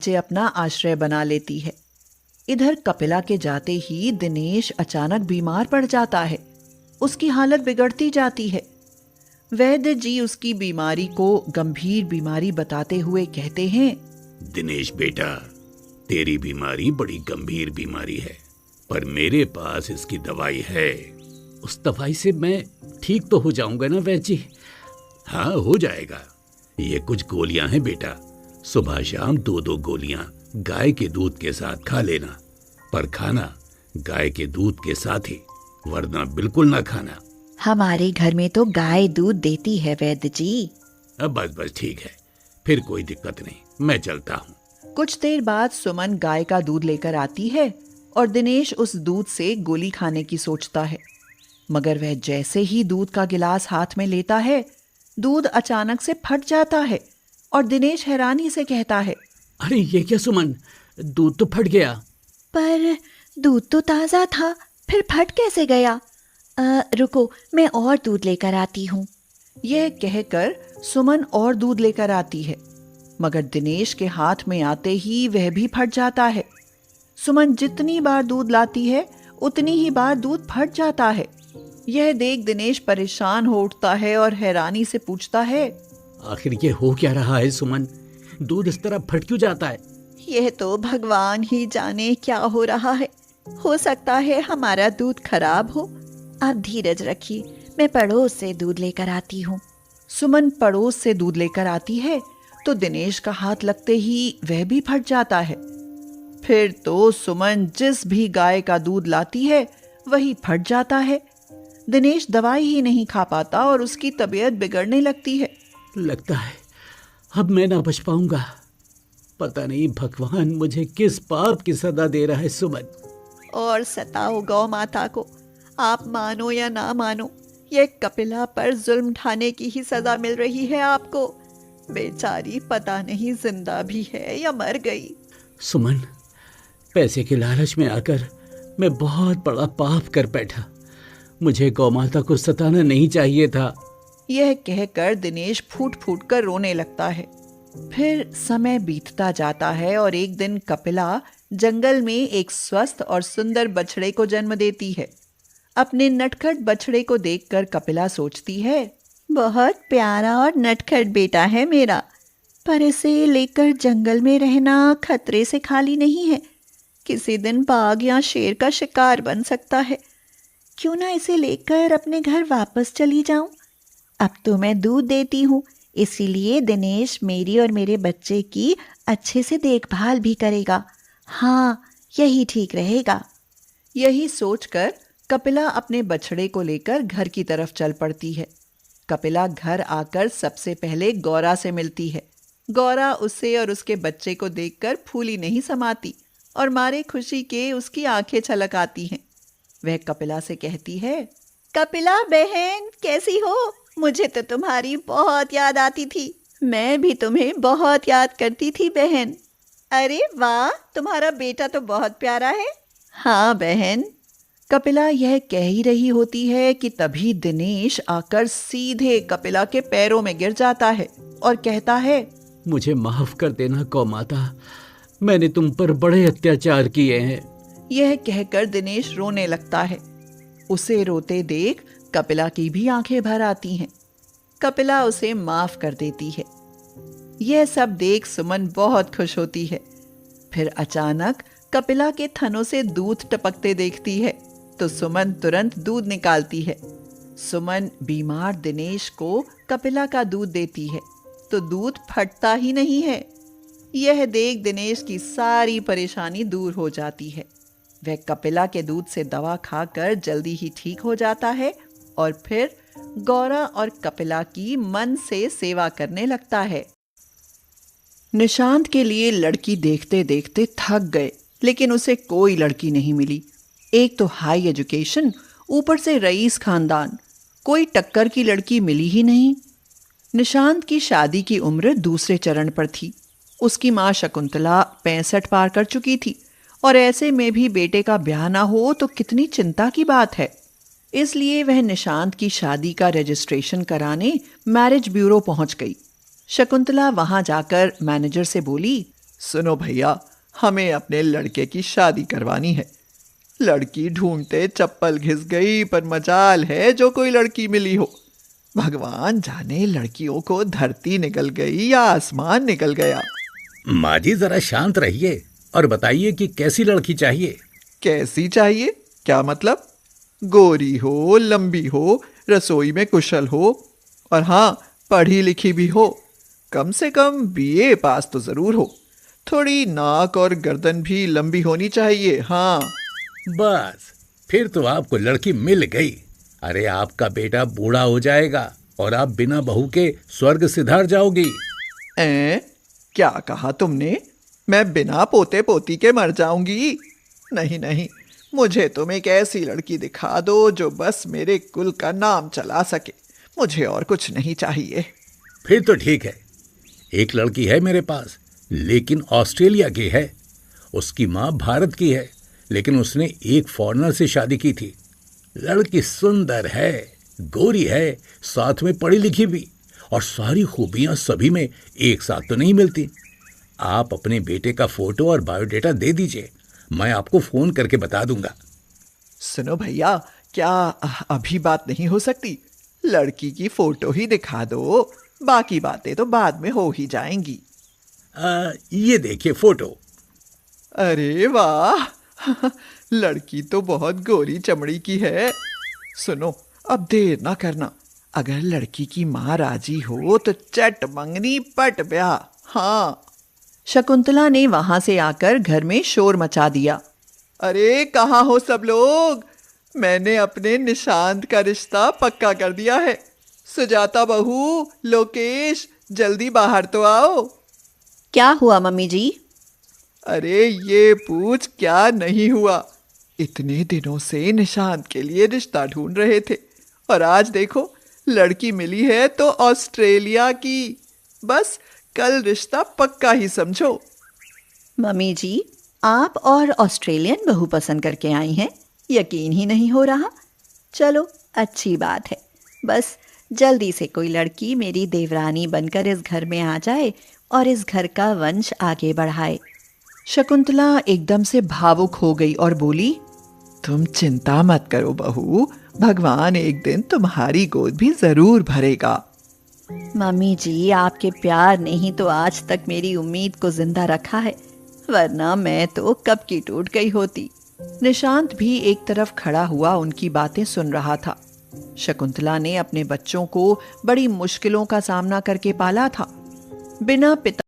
नीचे अपना आश्रय बना लेती है। इधर कपिला के जाते ही दिनेश अचानक बीमार पड़ जाता है। उसकी हालत बिगड़ती जाती है। वैद्य जी उसकी बीमारी को गंभीर बीमारी बताते हुए कहते हैं, दिनेश बेटा, तेरी बीमारी बड़ी गंभीर बीमारी है, पर मेरे पास इसकी दवाई है। उस दवाई से मैं ठीक तो हो जाऊंगा ना वैद्य जी? हाँ, हो जाएगा। ये कुछ गोलियां हैं बेटा, सुबह शाम 2-2 गोलियां गाय के दूध के साथ खा लेना, पर खाना गाय के दूध के साथ ही, वरना बिल्कुल ना खाना। हमारे घर में तो गाय दूध देती है वैद्य जी। अब बस ठीक है, फिर कोई दिक्कत नहीं, मैं चलता हूँ। कुछ देर बाद सुमन गाय का दूध लेकर आती है और दिनेश उस दूध से गोली खाने की सोचता है। मगर वह जैसे ही दूध का गिलास हाथ में लेता है, दूध अचानक से फट जाता है और दिनेश हैरानी से कहता है, अरे ये क्या सुमन, दूध तो फट गया। पर दूध तो ताज़ा था, फिर फट कैसे गया? रुको, मैं और दूध लेकर आती हूँ। यह कहकर सुमन और दूध लेकर आती है, मगर दिनेश के हाथ में आते ही वह भी फट जाता है। सुमन जितनी बार दूध लाती है उतनी ही बार दूध फट जाता है। यह देख दिनेश परेशान हो उठता है और हैरानी से पूछता है, आखिर ये हो क्या रहा है सुमन? दूध इस तरह फट क्यों जाता है? यह तो भगवान ही जाने क्या हो रहा है। हो सकता है हमारा दूध खराब हो। आप धीरज रखिए, मैं पड़ोस से दूध लेकर आती हूँ। सुमन पड़ोस से दूध लेकर आती है तो दिनेश का हाथ लगते ही वह भी फट जाता है। फिर तो सुमन जिस भी गाय का दूध लाती है वही फट जाता है। दिनेश दवाई ही नहीं खा पाता और उसकी तबीयत बिगड़ने लगती है। लगता है अब मैं ना बच पाऊंगा। पता नहीं भगवान मुझे किस पाप की सजा दे रहा है सुमन। और सताओ गौ माता को, आप मानो या ना मानो, ये कपिला पर जुल्म ढाने की ही सजा मिल रही है आपको। बेचारी पता नहीं जिंदा भी है या मर गई। सुमन, पैसे के लालच में आकर मैं बहुत बड़ा पाप कर बैठा। मुझे गौ माता को सताना नहीं चाहिए था। यह कहकर दिनेश फूट फूट कर रोने लगता है। फिर समय बीतता जाता है और एक दिन कपिला जंगल में एक स्वस्थ और सुंदर बछड़े को जन्म देती है। अपने नटखट बछड़े को देखकर कपिला सोचती है, बहुत प्यारा और नटखट बेटा है मेरा, पर इसे लेकर जंगल में रहना खतरे से खाली नहीं है। किसी दिन बाघ या शेर का शिकार बन सकता है। क्यों ना इसे लेकर अपने घर वापस चली जाऊं? अब तो मैं दूध देती हूँ, इसीलिए दिनेश मेरी और मेरे बच्चे की अच्छे से देखभाल भी करेगा। हाँ, यही ठीक रहेगा। यही सोचकर कपिला अपने बछड़े को लेकर घर की तरफ चल पड़ती है। कपिला घर आकर सबसे पहले गौरा से मिलती है। गौरा उसे और उसके बच्चे को देखकर फूली नहीं समाती और मारे खुशी के उसकी आंखें छलक आती हैं। वह कपिला से कहती है, कपिला बहन, कैसी हो? मुझे तो तुम्हारी बहुत याद आती थी। मैं भी तुम्हें बहुत याद करती थी बहन। अरे वाह, तुम्हारा बेटा तो बहुत प्यारा है। हाँ बहन। कपिला यह कह ही रही होती है कि तभी दिनेश आकर सीधे कपिला के पैरों में गिर जाता है और कहता है, मुझे माफ कर देना गौ माता, मैंने तुम पर बड़े अत्याचार किए हैं। यह कहकर दिनेश रोने लगता है। उसे रोते देख कपिला की भी आंखें भर आती हैं। कपिला उसे माफ कर देती है। यह सब देख सुमन बहुत खुश होती है। फिर अचानक कपिला के थनों से दूध टपकते देखती है तो सुमन तुरंत दूध निकालती है। सुमन बीमार दिनेश को कपिला का दूध देती है तो दूध फटता ही नहीं है। यह देख दिनेश की सारी परेशानी दूर हो जाती है। वह कपिला के दूध से दवा खाकर जल्दी ही ठीक हो जाता है और फिर गौरा और कपिला की मन से सेवा करने लगता है। निशांत के लिए लड़की देखते देखते थक गए, लेकिन उसे कोई लड़की नहीं मिली। एक तो हाई एजुकेशन, ऊपर से रईस खानदान, कोई टक्कर की लड़की मिली ही नहीं। निशांत की शादी की उम्र दूसरे चरण पर थी। उसकी माँ शकुंतला 65 पार कर चुकी थी और ऐसे में भी बेटे का ब्याह ना हो तो कितनी चिंता की बात है। इसलिए वह निशांत की शादी का रजिस्ट्रेशन कराने मैरिज ब्यूरो पहुंच गई। शकुंतला वहां जाकर मैनेजर से बोली, सुनो भैया, हमें अपने लड़के की शादी करवानी है। लड़की ढूंढते चप्पल घिस गई, पर मजाल है जो कोई लड़की मिली हो। भगवान जाने लड़कियों को धरती निकल गई या आसमान निकल गया। माँ जी जरा शांत रहिए और बताइए कि कैसी लड़की चाहिए। कैसी चाहिए? क्या मतलब? गोरी हो, लंबी हो, रसोई में कुशल हो, और हाँ, पढ़ी लिखी भी हो। कम से कम बीए पास तो जरूर हो। थोड़ी नाक और गर्दन भी लंबी होनी चाहिए। हाँ, बस फिर तो आपको लड़की मिल गई। अरे आपका बेटा बूढ़ा हो जाएगा और आप बिना बहू के स्वर्ग सिधार जाओगी। क्या कहा तुमने? मैं बिना पोते पोती के मर जाऊंगी? नहीं नहीं, मुझे तुम एक ऐसी लड़की दिखा दो जो बस मेरे कुल का नाम चला सके। मुझे और कुछ नहीं चाहिए। फिर तो ठीक है, एक लड़की है मेरे पास, लेकिन ऑस्ट्रेलिया की है। उसकी माँ भारत की है, लेकिन उसने एक फॉरेनर से शादी की थी। लड़की सुंदर है, गोरी है, साथ में पढ़ी लिखी भी, और सारी खूबियां सभी में एक साथ तो नहीं मिलती। आप अपने बेटे का फोटो और बायोडेटा दे दीजिए, मैं आपको फोन करके बता दूंगा। सुनो भैया, क्या अभी बात नहीं हो सकती? लड़की की फोटो ही दिखा दो, बाकी बातें तो बाद में हो ही जाएंगी। ये देखिए फोटो। अरे वाह, लड़की तो बहुत गोरी चमड़ी की है। सुनो, अब देर ना करना। अगर लड़की की माँ राजी हो तो चट मंगनी पट ब्याह। हाँ। शकुंतला ने वहां से आकर घर में शोर मचा दिया। अरे कहाँ हो सब लोग? मैंने अपने निशांत का रिश्ता पक्का कर दिया है। सुजाता बहू, लोकेश, जल्दी बाहर तो आओ। क्या हुआ मम्मी जी? अरे ये पूछ क्या नहीं हुआ। इतने दिनों से निशांत के लिए रिश्ता ढूंढ रहे थे, और आज देखो लड़की मिली है तो ऑस्ट्रेलिया की। बस कल रिश्ता पक्का ही समझो। मम्मी जी, आप और ऑस्ट्रेलियन बहू पसंद करके आई हैं? यकीन ही नहीं हो रहा। चलो अच्छी बात है। बस जल्दी से कोई लड़की मेरी देवरानी बनकर इस घर में आ जाए और इस घर का वंश आगे बढ़ाए। शकुंतला एकदम से भावुक हो गई और बोली, तुम चिंता मत करो बहू, भगवान एक दिन तुम्हारी गोद भी जरूर भरेगा। मम्मी जी, आपके प्यार ने ही तो आज तक मेरी उम्मीद को जिंदा रखा है, वरना मैं तो कब की टूट गई होती। निशांत भी एक तरफ खड़ा हुआ उनकी बातें सुन रहा था। शकुंतला ने अपने बच्चों को बड़ी मुश्किलों का सामना करके पाला था। बिना पिता